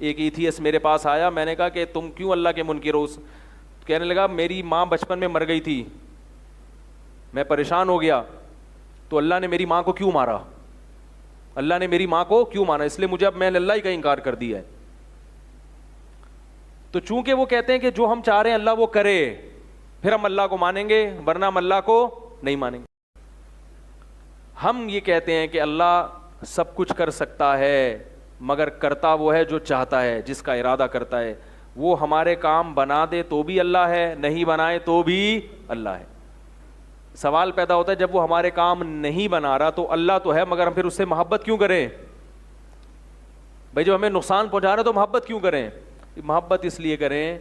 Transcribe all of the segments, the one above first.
ایک ایتھیسٹ میرے پاس آیا, میں نے کہا کہ تم کیوں اللہ کے منکر ہو؟ کہنے لگا میری ماں بچپن میں مر گئی تھی, میں پریشان ہو گیا, تو اللہ نے میری ماں کو کیوں مارا؟ اللہ نے میری ماں کو کیوں مارا؟ اس لیے مجھے اب میں نے اللہ ہی کا انکار کر دیا ہے. تو چونکہ وہ کہتے ہیں کہ جو ہم چاہ رہے ہیں اللہ وہ کرے, پھر ہم اللہ کو مانیں گے, ورنہ ہم اللہ کو نہیں مانیں گے. ہم یہ کہتے ہیں کہ اللہ سب کچھ کر سکتا ہے, مگر کرتا وہ ہے جو چاہتا ہے, جس کا ارادہ کرتا ہے. وہ ہمارے کام بنا دے تو بھی اللہ ہے, نہیں بنائے تو بھی اللہ ہے. سوال پیدا ہوتا ہے جب وہ ہمارے کام نہیں بنا رہا تو اللہ تو ہے, مگر ہم پھر اس سے محبت کیوں کریں؟ بھائی جو ہمیں نقصان پہنچا رہا ہے تو محبت کیوں کریں؟ محبت اس لیے کریں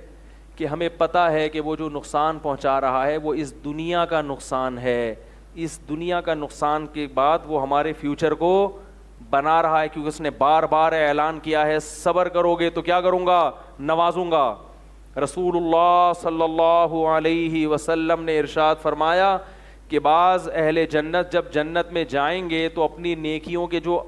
کہ ہمیں پتہ ہے کہ وہ جو نقصان پہنچا رہا ہے وہ اس دنیا کا نقصان ہے, اس دنیا کا نقصان کے بعد وہ ہمارے فیوچر کو بنا رہا ہے, کیونکہ اس نے بار بار اعلان کیا ہے صبر کرو گے تو کیا کروں گا؟ نوازوں گا. رسول اللہ صلی اللہ علیہ وسلم نے ارشاد فرمایا کہ بعض اہل جنت جب جنت میں جائیں گے تو اپنی نیکیوں کے جو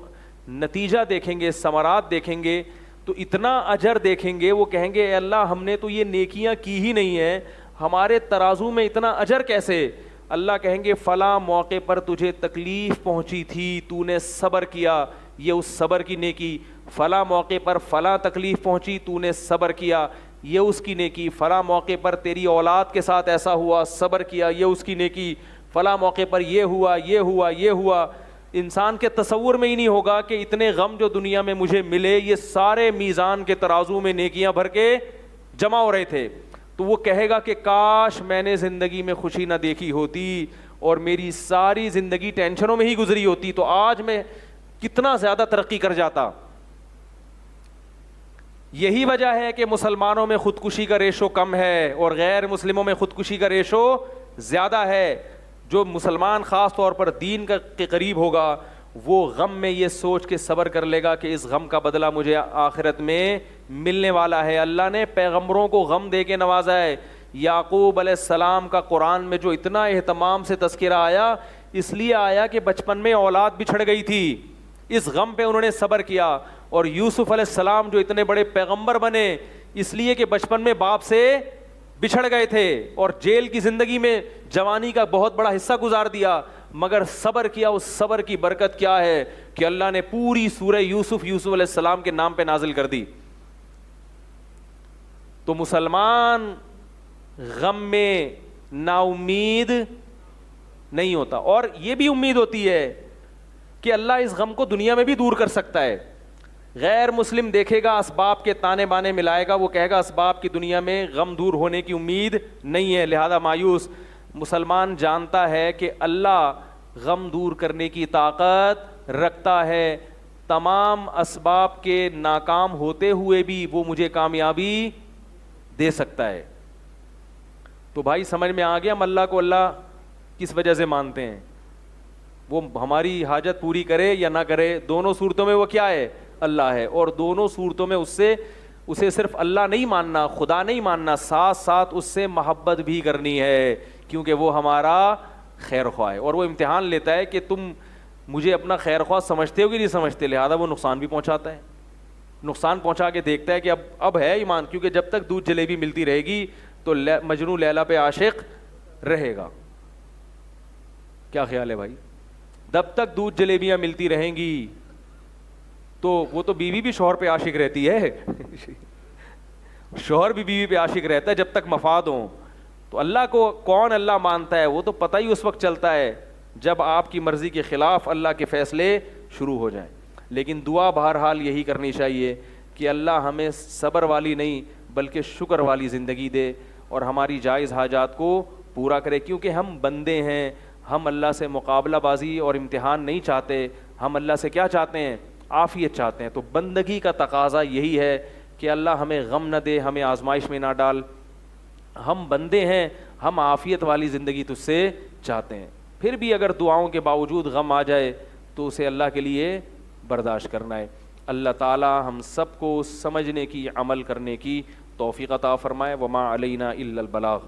نتیجہ دیکھیں گے, ثمرات دیکھیں گے, تو اتنا اجر دیکھیں گے, وہ کہیں گے اے اللہ ہم نے تو یہ نیکیاں کی ہی نہیں ہیں, ہمارے ترازو میں اتنا اجر کیسے؟ اللہ کہیں گے فلاں موقع پر تجھے تکلیف پہنچی تھی, تو نے صبر کیا, یہ اس صبر کی نیکی. فلاں موقع پر فلاں تکلیف پہنچی, تو نے صبر کیا, یہ اس کی نیکی. فلاں موقع پر تیری اولاد کے ساتھ ایسا ہوا, صبر کیا, یہ اس کی نیکی. فلاں موقع پر یہ ہوا, یہ ہوا, یہ ہوا. انسان کے تصور میں ہی نہیں ہوگا کہ اتنے غم جو دنیا میں مجھے ملے یہ سارے میزان کے ترازو میں نیکیاں بھر کے جمع ہو رہے تھے. تو وہ کہے گا کہ کاش میں نے زندگی میں خوشی نہ دیکھی ہوتی اور میری ساری زندگی ٹینشنوں میں ہی گزری ہوتی, تو آج میں کتنا زیادہ ترقی کر جاتا. یہی وجہ ہے کہ مسلمانوں میں خودکشی کا ریشو کم ہے اور غیر مسلموں میں خودکشی کا ریشو زیادہ ہے. جو مسلمان خاص طور پر دین کے قریب ہوگا وہ غم میں یہ سوچ کے صبر کر لے گا کہ اس غم کا بدلہ مجھے آخرت میں ملنے والا ہے. اللہ نے پیغمبروں کو غم دے کے نوازا ہے. یعقوب علیہ السلام کا قرآن میں جو اتنا اہتمام سے تذکرہ آیا, اس لیے آیا کہ بچپن میں اولاد بچھڑ گئی تھی, اس غم پہ انہوں نے صبر کیا. اور یوسف علیہ السلام جو اتنے بڑے پیغمبر بنے اس لیے کہ بچپن میں باپ سے بچھڑ گئے تھے اور جیل کی زندگی میں جوانی کا بہت بڑا حصہ گزار دیا, مگر صبر کیا. اس صبر کی برکت کیا ہے کہ اللہ نے پوری سورہ یوسف علیہ السلام کے نام پہ نازل کر دی. تو مسلمان غم میں نا امید نہیں ہوتا, اور یہ بھی امید ہوتی ہے کہ اللہ اس غم کو دنیا میں بھی دور کر سکتا ہے. غیر مسلم دیکھے گا اسباب کے تانے بانے ملائے گا, وہ کہے گا اسباب کی دنیا میں غم دور ہونے کی امید نہیں ہے, لہذا مایوس. مسلمان جانتا ہے کہ اللہ غم دور کرنے کی طاقت رکھتا ہے, تمام اسباب کے ناکام ہوتے ہوئے بھی وہ مجھے کامیابی دے سکتا ہے. تو بھائی سمجھ میں آ گیا ہم اللہ کو اللہ کس وجہ سے مانتے ہیں؟ وہ ہماری حاجت پوری کرے یا نہ کرے, دونوں صورتوں میں وہ کیا ہے؟ اللہ ہے. اور دونوں صورتوں میں اسے صرف اللہ نہیں ماننا, خدا نہیں ماننا, ساتھ ساتھ اس سے محبت بھی کرنی ہے, کیونکہ وہ ہمارا خیر خواہ ہے اور وہ امتحان لیتا ہے کہ تم مجھے اپنا خیر خواہ سمجھتے ہو کہ نہیں سمجھتے. لہذا وہ نقصان بھی پہنچاتا ہے, نقصان پہنچا کے دیکھتا ہے کہ اب ہے ایمان, کیونکہ جب تک دودھ جلیبی ملتی رہے گی تو مجنو لیلا پہ عاشق رہے گا. کیا خیال ہے بھائی؟ جب تک دودھ جلیبیاں ملتی رہیں گی تو وہ تو بیوی بھی شوہر پہ عاشق رہتی ہے, شوہر بھی بیوی پہ عاشق رہتا ہے جب تک مفاد ہوں. تو اللہ کو کون اللہ مانتا ہے وہ تو پتہ ہی اس وقت چلتا ہے جب آپ کی مرضی کے خلاف اللہ کے فیصلے شروع ہو جائیں. لیکن دعا بہرحال یہی کرنی چاہیے کہ اللہ ہمیں صبر والی نہیں بلکہ شکر والی زندگی دے اور ہماری جائز حاجات کو پورا کرے, کیونکہ ہم بندے ہیں, ہم اللہ سے مقابلہ بازی اور امتحان نہیں چاہتے. ہم اللہ سے کیا چاہتے ہیں؟ عافیت چاہتے ہیں. تو بندگی کا تقاضا یہی ہے کہ اللہ ہمیں غم نہ دے, ہمیں آزمائش میں نہ ڈال. ہم بندے ہیں, ہم عافیت والی زندگی تجھ سے چاہتے ہیں. پھر بھی اگر دعاؤں کے باوجود غم آ جائے تو اسے اللہ کے لیے برداشت کرنا ہے. اللہ تعالی ہم سب کو سمجھنے کی, عمل کرنے کی توفیق عطا فرمائے. وما علینا الا البلاغ.